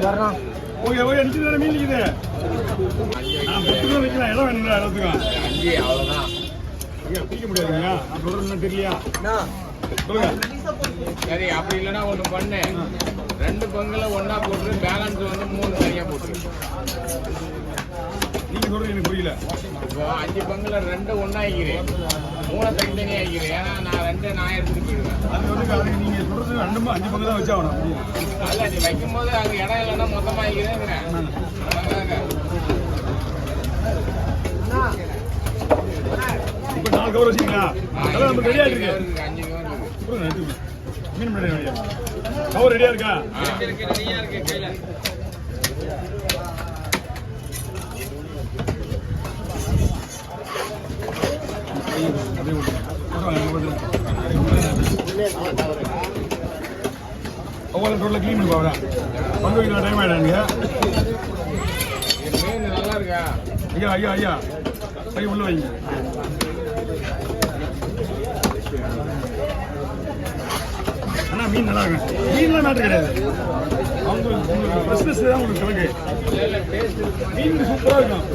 Okay okay நிற்கிது மீன் நிற்கிது. நான் 10 ரூபா வைக்கலாம். இடம் வேணுங்களா இடத்துக்கும்? 5 அவ்வளோதான். ஐயா பிடிக்க முடியாதுங்க. நான் சொல்கிறது தெரியலையா? சொல்லுங்க. சரி அப்படி இல்லைன்னா ஒன்று பண்ணு, 2 பங்குல ஒன்றா போட்டு பேலன்ஸ் வந்து 3 தனியாக போட்டு. நீங்கள் சொல்கிறது எனக்கு புரியல. இப்போ 5 பங்குல 2 ஒன்றா ஆகிக்கிறேன், 3 தனித்தனியாக ஆகிக்கிறேன். ஏன்னா நான் 2 நான் எடுத்துட்டு போயிடுவேன். அது வந்து அதுக்கு நீங்கள் சொல்கிறது 2 5 பங்கு தான் வச்சாகணும். அல்ல நீ வைக்கும்போது அது இடம் இல்லைன்னா மொத்தமாக ஆகிக்கிறேங்கிறேன். இப்போ 4 கவர் வச்சிங்களா? அதெல்லாம் நம்ம ரெடியாக இருக்கு. 5 கவர் இருக்கு. மீன் ரெடியா? கவர் ரெடியா இருக்கா? ரெடியா இருக்கு கையில. ரோட்ல கிளீன் பண்ணி பாக்குறேன். பங்கு வைக்கிற டைம் ஆயிடாங்க. மீன் நல்லா இருக்கா? ஐயா ஐயா ஐயா கை உள்ள வைங்க. அண்ணா மீன் நல்லா இருக்கு. மீன்லாம் நாட்டு கிடையாது. உங்களுக்கு ஃப்ரெஷ்னஸ் தான் உங்களுக்கு கணக்கு. மீன் சூப்பராக இருக்கும்.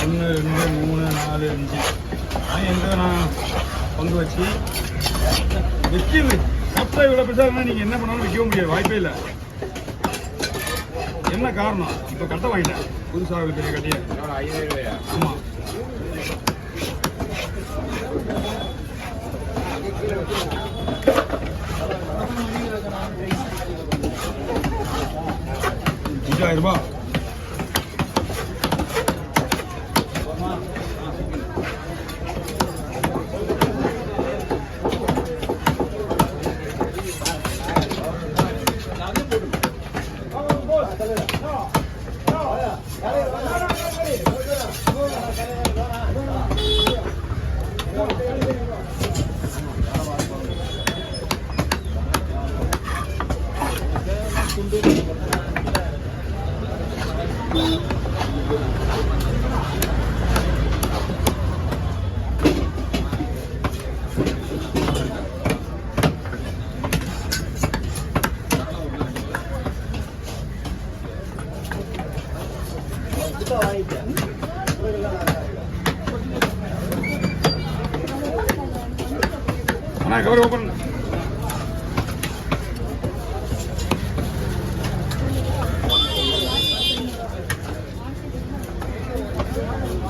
ஒன்று 2 3 4 5 நான் எங்கே நான் பங்கு வச்சு விற்கிது. கப்பை விட பெருசாக நீங்கள் என்ன பண்ணாலும் விற்கவும் முடியாது, வாய்ப்பே இல்லை. என்ன காரணம்? இப்போ கட்டை வாங்கிட்டேன், புதுசாக பெரிய கட்டியை. 5,000 ரூபாயா? ஆமாம். ₹5,000. நான் கவர் ஓபன்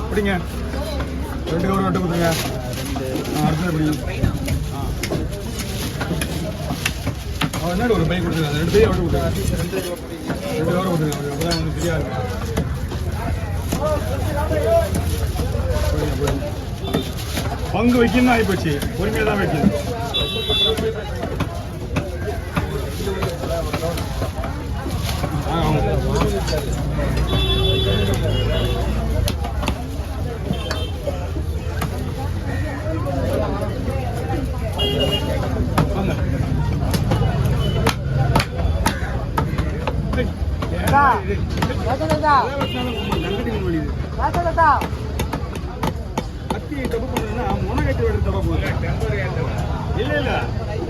அப்படிங்க. 2 கவர் விட்டு கொடுத்துருங்க. அடுத்த எப்படி என்ன ஒரு பை கொடுத்துருங்க. 2 பை விட்டு கொடுத்துருங்க. 2 கவர் கொடுத்துருங்க. அப்பதான் வந்து ஃப்ரீயா இருக்கும். பங்கு வைக்கணும் ஆகிப்போச்சு. பொறுமையாக தான் வைக்கணும். கத்தி தப்பு பண்ணுறதுன்னா முனை கட்டி விடுறது தப்பா போகுது. இல்லை இல்லை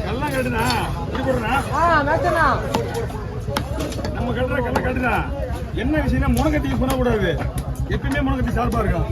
கல்லாம் கட்டுனா இப்படி போடுறா நம்ம கட்டுற கல்லை கட்டுனா என்ன விஷயம்னா முனை கட்டி யூஸ் பண்ணக்கூடாது. எப்பயுமே முனை கட்டி ஷார்ப்பாக இருக்கும்.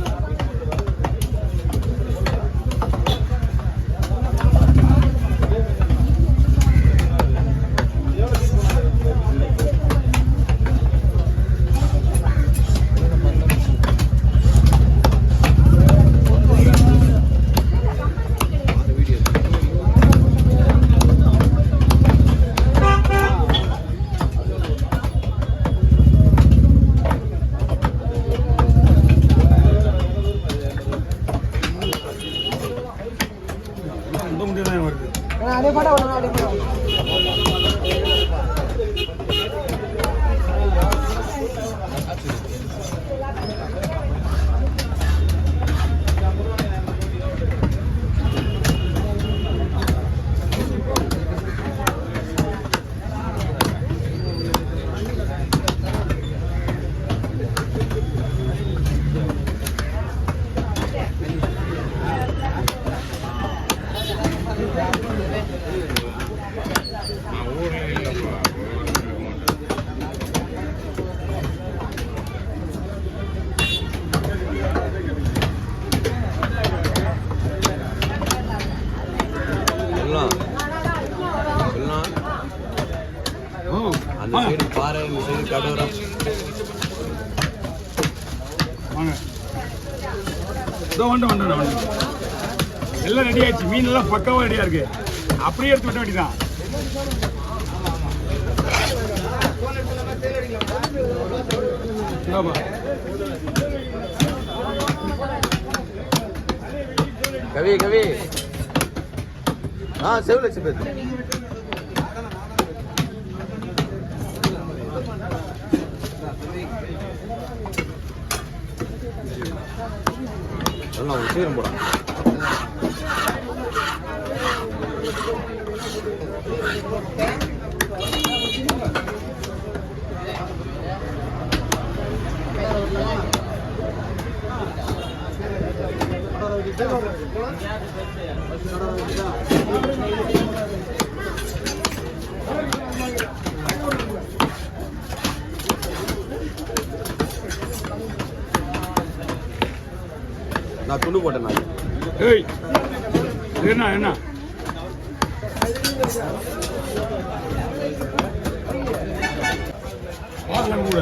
வாங்க. இதோ வந்து எல்லாம் ரெடி ஆயிடுச்சு. மீன் எல்லாம் பக்காவா ரெடியா இருக்கு. அப்படியே எடுத்து விட்ட வேண்டியதான். கவி கவி செவ்லட்சம் பேர் சீரம் போட நான் துண்டு போட்டேன் நான். ஏய் என்ன பாக்கலாம் கூட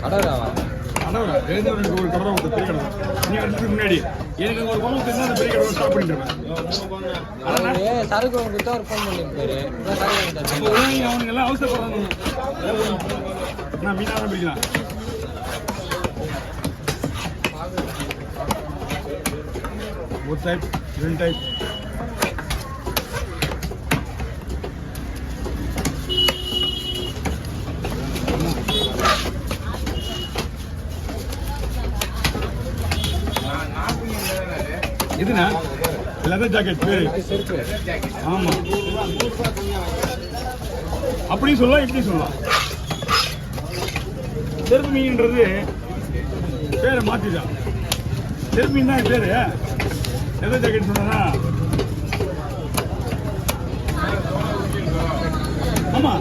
கடவுளா கடவுளா எனக்கு ஒரு கடவுள் ஒரு பெரிய கடவுள். நீ அடுத்து முன்னாடி எனக்கு ஒரு குழம்பு தெரிஞ்சா அந்த பெரிய கடவுள் ஸ்டாப் பண்ணிட்டுருவேன். சரக்கு கொடுத்தா ஒரு ஃபோன் பண்ணிருப்பாரு. அவனுங்க எல்லாம் அவசரப்படுறாங்க. நான் மீனா தான் பிடிக்கலாம். ஒரு டைப் 2 டைப் இதுனா லெதர் ஜாக்கெட் பேரு. ஆமா அப்படியும் சொல்லலாம் இப்படியும் சொல்லலாம். செருப்பு மீன்ன்றது பேரை மாத்திட்டான். செருப்பு மீன் தான் பேரு. லெதர் ஜாக்கெட் சொன்னா ஆமா